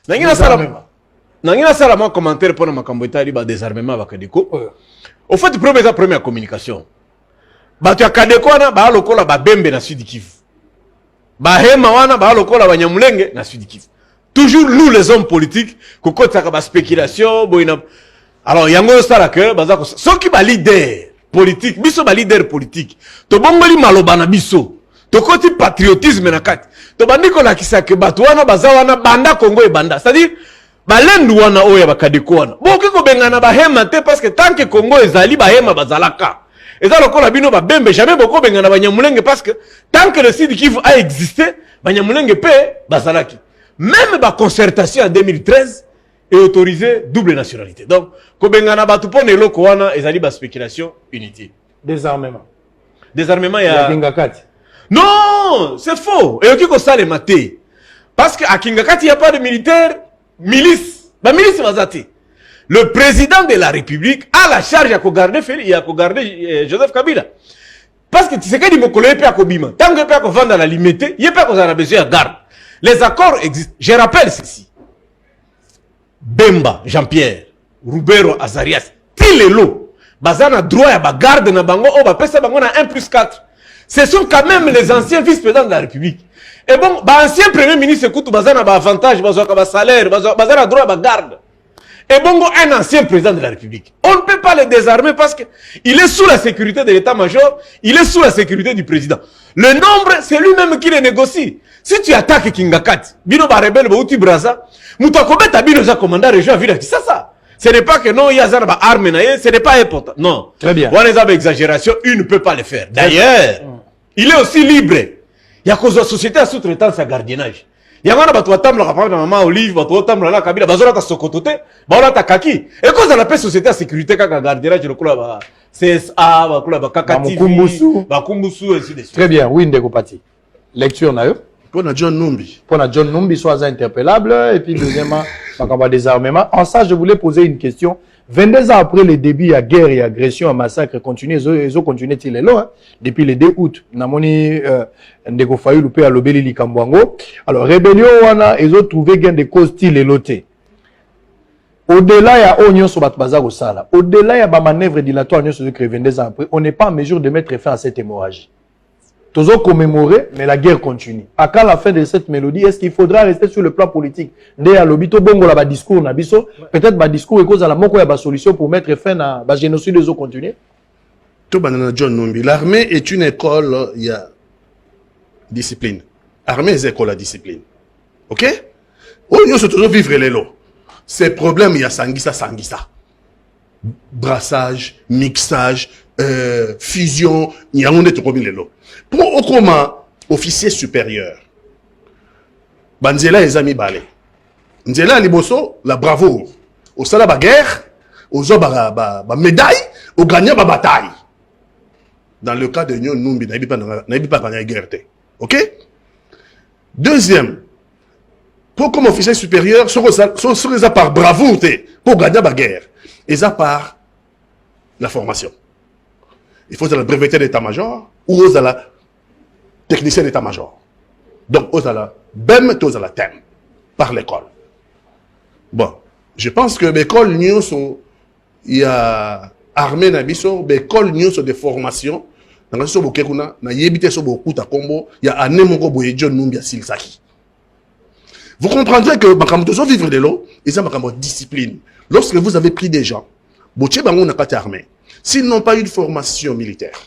Nangina sala moi commentaire pour ma camboita liba désarmement avec Kadeko. Au fait première communication. Ba tu Kadeko na ba lokola ba bembe na Sud Kivu. Ba hema wana ba lokola ba Nyamulenge na Sud Kivu. Toujours nous les hommes politiques ko ça ba spéculation boina. Alors yango sala que bazako ceux qui ba leader politique, biso ba leader politique. To bongoli maloba na biso. To koti patriotisme na kati. To bandiko la kisake batu wana bazawana banda Congo e banda. C'est-à-dire balendu wana oya bakadeko wana boki ko bengana bahema te parce que tant que Congo ezali bahema bazalaka eza lokola bino ba bembe jamais boko bengana banyamulenge parce que tant que le Sud Kivu a existé banyamulenge pe bazalaki même ba concertation en 2013 est autorisé double nationalité donc ko bengana batu pona eloko wana ezali ba spéculation inutile désarmement ya Kingakati non c'est faux et oki ko sale maté parce que à Kingakati il y a pas de militaire milice, la milice bazati. Le président de la République a la charge à garder Joseph Kabila. Parce que tu sais que dit mokolo yé à Kobima. Tant que peut vendre la limité, yé peut qu'on a besoin de garde. Les accords existent. Je rappelle ceci. Bemba, Jean-Pierre, Roubero, Azarias, Tilelo, bazana droit à ba garde na bango, oh ba pesa bango na 1+4. Ce sont quand même les anciens vice-présidents de la République. Et bon, ancien premier ministre écoute bazana ba avantage, bazana salaire, bazana droit ba garde. Et bon, un ancien président de la République. On ne peut pas le désarmer parce que il est sous la sécurité de l'état-major, il est sous la sécurité du président. Le nombre, c'est lui-même qui le négocie. Si tu attaques Kingakati, bino ba rebelle ba uti braza, mutakobeta bino za commandant région villa ça. Ce n'est pas que non, il y a des armes, ce n'est pas important. Non. Très bien. On les a exagération, il ne peut pas le faire. D'ailleurs, il est aussi libre. Il y a cause de la société à sous-traitance à gardiennage. Il y a un bateau à table, la maman olive, bateau à table, la kabila, bazola ta sokotote, baola ta kaki. Et cause de la paix société à sécurité, kaka gardiennage, le couleur, CSA, le couleur, kaka TV, Bakumbusu, ainsi de suite. Très bien, oui, Ndeko Pati. Lecture, na yo. Pour John Numbi. Pour John Numbi, soit interpellable. Et puis, deuxièmement, on désarmement. En ça, je voulais poser une question. 22 ans après le début à guerre et agression, à massacre, ils ont continué till là, depuis le 2 août. Namoni Ndeko Fayulu pe alobeli likambwango. Alors rébellion wana ils ont trouvé gain de cause till loté. Au-delà ya onyo so bat bazar au sala. Au-delà ya ba manœuvre dilatoire onyo so que 22 ans après, on n'est pas en mesure de mettre fin à cette hémorragie. Toujours commémorer, mais la guerre continue. À quand la fin de cette mélodie, est-ce qu'il faudra rester sur le plan politique? Dès à l'obito bongo la discours na biso, peut-être ba discours et cause à la moko ya ba solution pour mettre fin à ba génocide des eaux continuer. Tout banana John Numbi. L'armée est une école, il y a discipline. Armée est école à discipline. Ok? On y a toujours vivre les lots. Ces problèmes, il y a sanguissa. Brassage, mixage, fusion, il y a un autre les lots. Pour Okoma, officier supérieur, Banzela les amis balé. Nzela liboso, la bravoure. Au sala ba guerre, aux ba médaille, au gagnant ba bataille. Dans le cas de Nyon Numbi, n'a pas gagné guerre. Ok? Deuxième, pour comme officier supérieur, sont par bravoure pour gagner la guerre. Et ça par la formation. Il faut la breveté d'état-major ou aux la technicien d'état-major. Donc, aux la BEM, aux la thème, par l'école. Bon, je pense que l'école, il y a armée nabiso, l'école, il y a des formations. Dans le cas où il y a un émoko boyejo numbia silsaki. Vous comprendrez que Makamoutoso vivre de l'eau, et ça Makamoutoso discipline. Lorsque vous avez pris des gens, s'ils n'ont pas eu de formation militaire,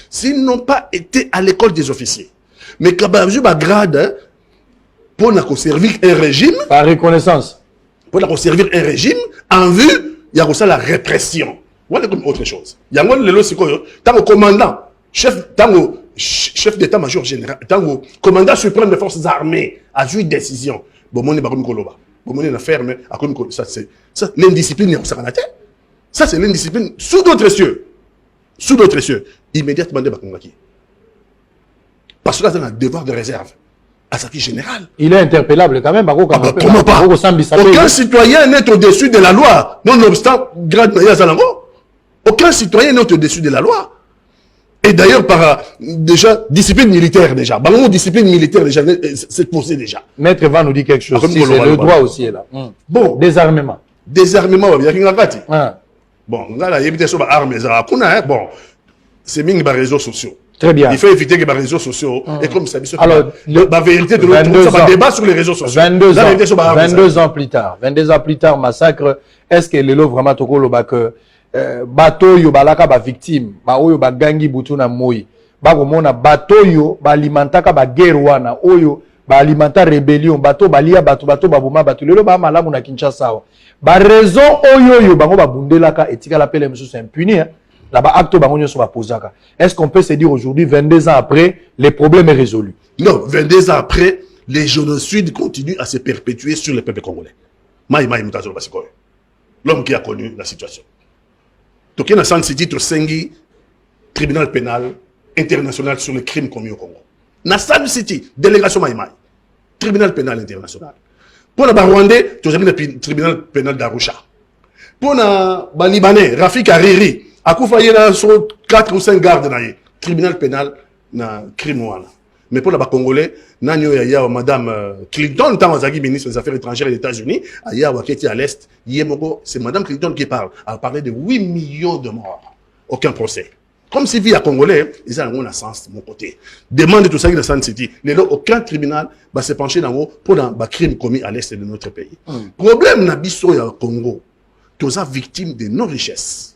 s'ils n'ont pas été à l'école des officiers, mais quand ils ont grade pour servir un régime, par reconnaissance, pour servir un régime, en vue, il y a aussi la répression. Voilà comme autre chose. Il y a un commandant, chef d'état-major général, commandant suprême des forces armées, a eu une décision. Bon, mon ferme, ça c'est l'indiscipline, ça c'est l'indiscipline sous d'autres cieux. Sous d'autres cieux. Immédiatement, parce que là, c'est un devoir de réserve. À sa vie générale. Il est interpellable quand même. Comment pas? Aucun citoyen n'est au-dessus de la loi. Nonobstant, aucun citoyen n'est au-dessus de la loi. Et d'ailleurs, par déjà, discipline militaire déjà. Bango, discipline militaire déjà, c'est posé déjà. Maître Van nous dit quelque chose. Comme Si c'est le droit aussi est là. Bon. Désarmement. Désarmement, il y a une gâte. Ah. Bon, là, il y a des armes, bon, c'est mis les réseaux sociaux. Très bien. Il faut éviter que les réseaux sociaux, et comme ça, alors, la vérité de l'autre, ça va débat sur les réseaux sociaux. 22 ans plus tard, massacre, est-ce que Lelo vraiment toko lo que bateau yo balaka ba victime, ba oyo ba gangi butu na moi, ba komona bateau yo ba alimentaka ba guerre wana, oyo ba alimenta rébellion, bateau ba lia bateau ba boma bateau Lelo ba malamu na Kinshasa wa. Ba raison oyo yo bango ba bundelaka etika la pele msusu impuni hein. Là-bas, acte bangonio sur la posaka. Est-ce qu'on peut se dire aujourd'hui, 22 ans après, les problèmes est résolu? Non, 22 ans après, les génocides continuent à se perpétuer sur le peuple congolais. L'homme qui a connu la situation. Donc, il y a un City, Sengi, tribunal pénal international sur les crimes commis au Congo. Dans San City, délégation Maïmaï, tribunal pénal international. Pour le Rwandais, tu as le tribunal pénal d'Arusha. Pour le Libanais, Rafik Hariri, à Koufaye, il y a 4 ou 5 gardes dans le tribunal pénal na crime. Mais pour les Congolais, il y a Madame Clinton, ministre des Affaires étrangères des États-Unis, il y a à l'Est, c'est Madame Clinton qui parle. Elle a parlé de 8 millions de morts. Aucun procès. Comme si via Congolais, ils ont un sens de mon côté. Demande tout ça dans San City. Aucun tribunal va se pencher dans haut pour un crime commis à l'Est de notre pays. Problème n'a biso au Congo, tous victimes de nos richesses.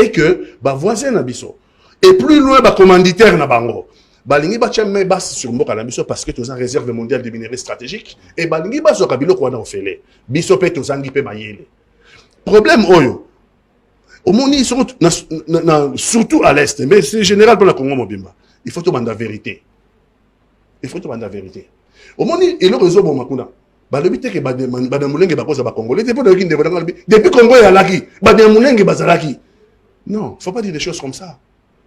Et que, voisin Nabiso, et plus loin, commanditaire Nabango, balingi tchemé bas sur Mboka Nabiso parce que tous en réserve mondiale de minerais stratégiques, et balingi bas sur Kabilo Kwana Ofele, biso pe tous en gipe mayele. Problème oyo, au monde, ils sont surtout à l'Est, mais c'est général pour la Congo Mobimba. Il faut tout demander la vérité. Il faut tout demander la vérité. Au monde, et le réseau Bomakuna. Balobite que Badamulenge bakosa ba Congolais, depuis Congo et Alaki, Badamulenge bazalaki. Non, il ne faut pas dire des choses comme ça.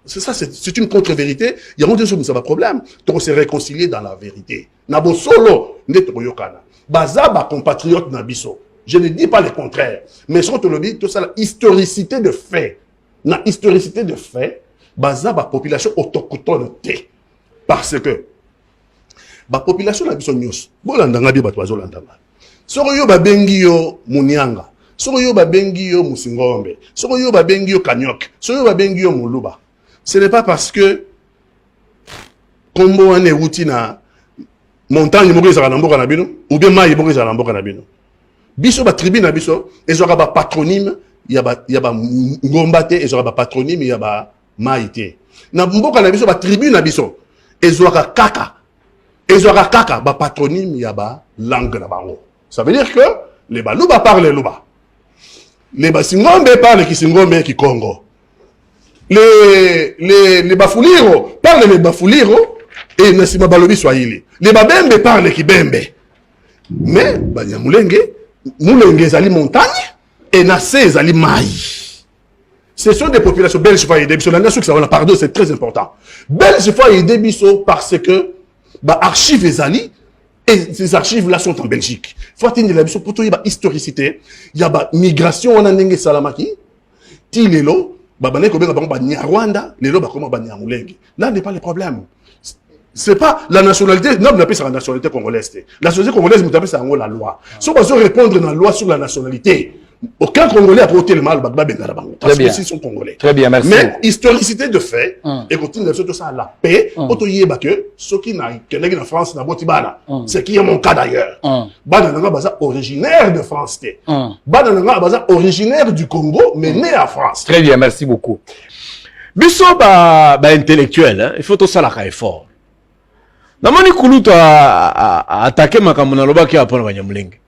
C'est ça, c'est une contre-vérité. Il y a des choses qui ont un problème. Donc on s'est réconcilié dans la vérité. Nabo solo, netroyokana. Bazaba compatriote nabiso. Je ne dis pas le contraire. Mais ce qu'on te le dit, tout ça, la historicité de fait. La historicité de fait, bazaba population autochtone. Parce que, la population nabiso nyos, bolandanga bi batwazo landanga. Soroyo babengi yo munyanga. Soyo babengi yo Musingombe, soyo babengi yo Kanyok, soyo babengi yo Muluba. Ce n'est pas parce que Kombo ane wuti na montagne moko ezala na mboka na bino ou bien mai moko ezala na mboka na bino. Biso ba tribu na biso ezora ba patronyme ya ba ngomba te, ezora ba patronyme ya ba mai te. Na mboka na biso ba tribu na biso ezora kaka ba patronyme ya ba langue na bango. Ça veut dire que les Baluba parlent Luba. Les Basingombe parlent Kisingombe qui Congo. Les Bafuliro parlent les Bafuliro et Nassima Balobi Swahili. Les Babembe parlent Kibembe. Mais, Moulenge zali montagne et Nassé zali maï. Ce sont des populations belges et des pardon, c'est très important. Belges et des parce que, archives zali. Et ces archives-là sont en Belgique. Il faut atteindre la pour tout, il y a historicité, il y a migration, on a n'engé salamaki, ti lelo, babane kobe ba Rwanda, lelo ba comment ba Nyamulenge. Là n'est pas le problème. C'est pas la nationalité, non, on appelle ça la nationalité congolaise. La nationalité congolaise, on appelle ça la loi. Si on va répondre dans la loi sur la nationalité, aucun Congolais a porté le mal, parce qu'ils sont Congolais. Très bien, merci. Mais historicité de fait, et continue de tout ça à la paix, ceux qui n'ont en France, c'est qui est mon cas d'ailleurs. Badananga originaire de France. Badananga originaire du Congo, mais né à France. Très bien, merci beaucoup. Biso intellectuel, il faut tout ça la effort. Namani Kulutu a attaqué Makamuna Loba qui a appelé Banyamulenge.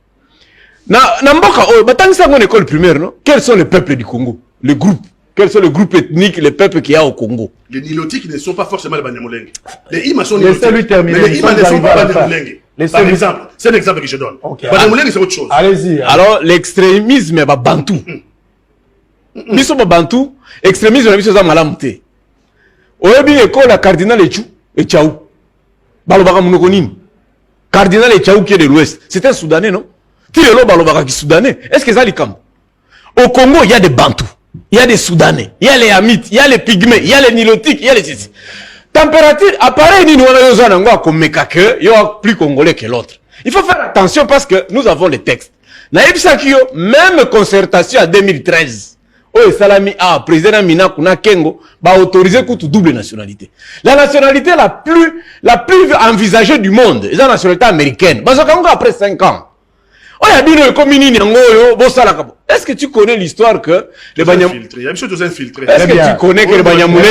Na mboka oh batangisa ngone école primaire non. Quels sont les peuples du Congo? Les groupes. Quels sont les groupes ethniques, les peuples qu'il y a au Congo? Les nilotiques ne sont pas forcément les Banyamulenge. Les Ima sont nilotiques. Mais les Ima ne sont pas Banyamulenge. Par exemple, c'est l'exemple que je donne. Okay. Banyamulenge c'est autre chose. Allez-y. Alors l'extrémisme est bantou. Biso bantou, extrémisme na biso za malamu te. Oyebi école à cardinal et Tchaou. Balobaka munoko nini? Cardinal et Tchaou qui est de l'Ouest. C'est un Soudanais non? Est-ce que ça les Au Congo, il y a des Bantous. il y a des Soudanais, il y a les Hamites, il y a les Pygmées, il y a les Nilotiques, il y a les... Température, appareil, il y a plus congolais que l'autre. Il faut faire attention parce que nous avons les textes. Naïb Sakio, même concertation en 2013, Salami a président Mina Kuna Kengo, va autoriser toute double nationalité. La nationalité la plus envisagée du monde, c'est la nationalité américaine. Après 5 ans. Est-ce que tu connais l'histoire que les Banyamulenge... Est-ce que tu connais que les Banyamulenge...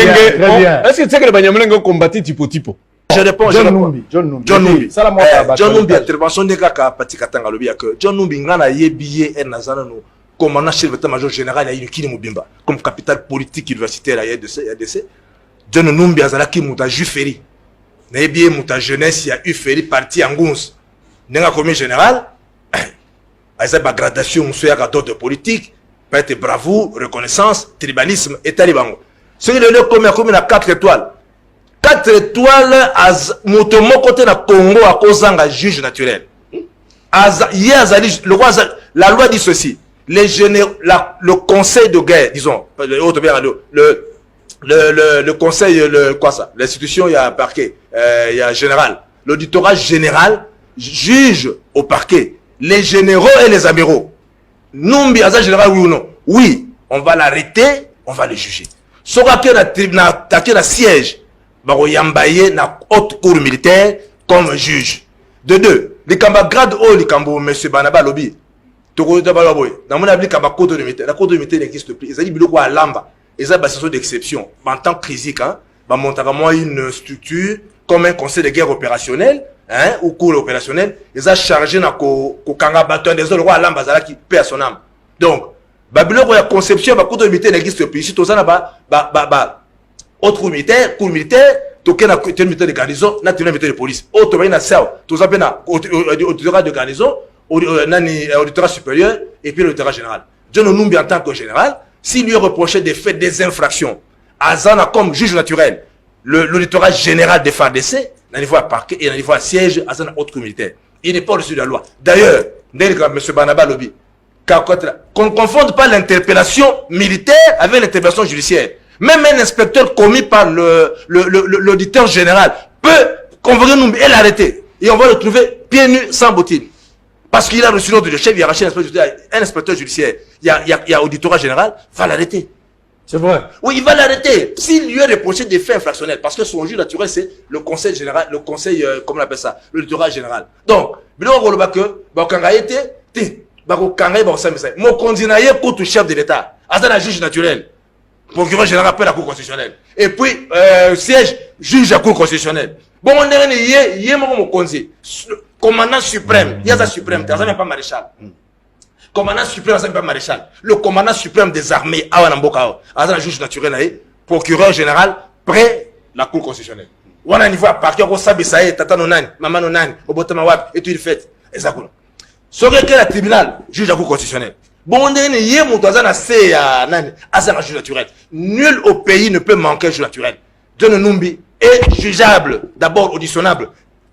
Est-ce que tu sais que les Banyamulenge ont combattu Tipo Tipo? Je réponds. John Numbi. John Numbi, intervention de Kaka Pati Katanga Lobia que John Numbi ngana yebiye et nazana no commandant chef d'état-major général ya Yukini Mubimba comme capitale politique universitaire à RDC. John Numbi azalaki muta juferi. Na yebiye muta jeunesse ya uferi parti Angus. Nenga comme général a ba gradation soya ka d'autres politiques, peut-être bravoure, reconnaissance, tribalisme et talibango. Ce qui le comme à 4 étoiles. 4 étoiles az motomo côté na Congo à kozanga juge naturel. La loi dit ceci. Le conseil de guerre, disons, le conseil, quoi ça? L'institution, il y a un parquet, il y a un général. L'auditorat général juge au parquet les généraux et les amiraux. Numbi aza général, oui ou non? Oui, on va l'arrêter, on va le juger. Sokake na siège. Baroyambaye na haute cour militaire comme juge. De deux, les cambas grade haut, les cambos, monsieur Banaba Lobby. Toko Dabalaboy. Dans mon avis, cambas cour de militaire. La cour de militaire n'existe plus. Ils ont dit biloko à lamba. Ils ont une d'exception. En tant que critique, hein, bah montera moi une structure comme un conseil de guerre opérationnel, hein, ou cour opérationnel. Ils ont chargé na ko kanga bâton des autres à lamba zala qui perd son âme. Donc, bah biloko ya conception, bah cour de militaire n'existe plus. Si tout ça là-bas, autre cour militaire, toqué na militaire de garnison, na militaire de police. Autre na sao, tout ça na auditorat de garnison, auditorat supérieur et puis l'auditorat général. John Numbi en tant que général, s'il lui reprochait des faits, des infractions, Azana comme juge naturel, l'auditorat général des FARDC, dans niveau à parquet et dans niveau à siège, Azana autre cour militaire. Il n'est pas au-dessus de la loi. D'ailleurs, M. Banaba Lobby, qu'on ne confonde pas l'interpellation militaire avec l'interpellation judiciaire. Même un inspecteur commis par l'auditeur général peut convoquer Numbi et l'arrêter. Et on va le trouver pieds nus, sans bottines. Parce qu'il a reçu l'ordre de chef, il a arraché un inspecteur judiciaire. Il y a auditorat général, va l'arrêter. C'est vrai. Oui, il va l'arrêter. S'il lui a reproché des faits infractionnels, parce que son juge naturel, c'est le conseil général, le conseil, comment on appelle ça, l'auditorat général. Donc, mon candidat est chef de l'État. C'est un juge naturel. Procureur général appelle la Cour constitutionnelle. Et puis, siège, juge à la Cour constitutionnelle. Bon, on est mon conseil. Commandant suprême, il y a ça suprême, ça n'est pas maréchal. Commandant suprême, ça n'est pas maréchal. Le commandant suprême des armées, Awanamboka, un juge naturel, procureur général, près la Cour constitutionnelle. On a un niveau à partir au Sabisaï, Tata Nonani, Maman Nonani, au Botamawab, et tout il fait. Et ça coule. Sauf que le tribunal, juge à la Cour constitutionnelle. Bon, on est né, mon toisin a c'est un juge naturel. Nul au pays ne peut manquer un juge naturel. John Numbi est jugeable, d'abord auditionnable.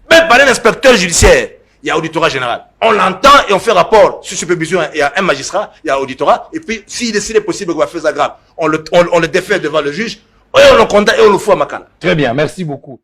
Même par un inspecteur judiciaire, il y a auditorat général. On l'entend et on fait rapport sur supervision. Il y a un magistrat, il y a auditorat. Et puis, s'il est possible qu'on va faire ça grave, on le défait devant le juge, et on le condamne et on le fout à Makala. Très bien, merci beaucoup.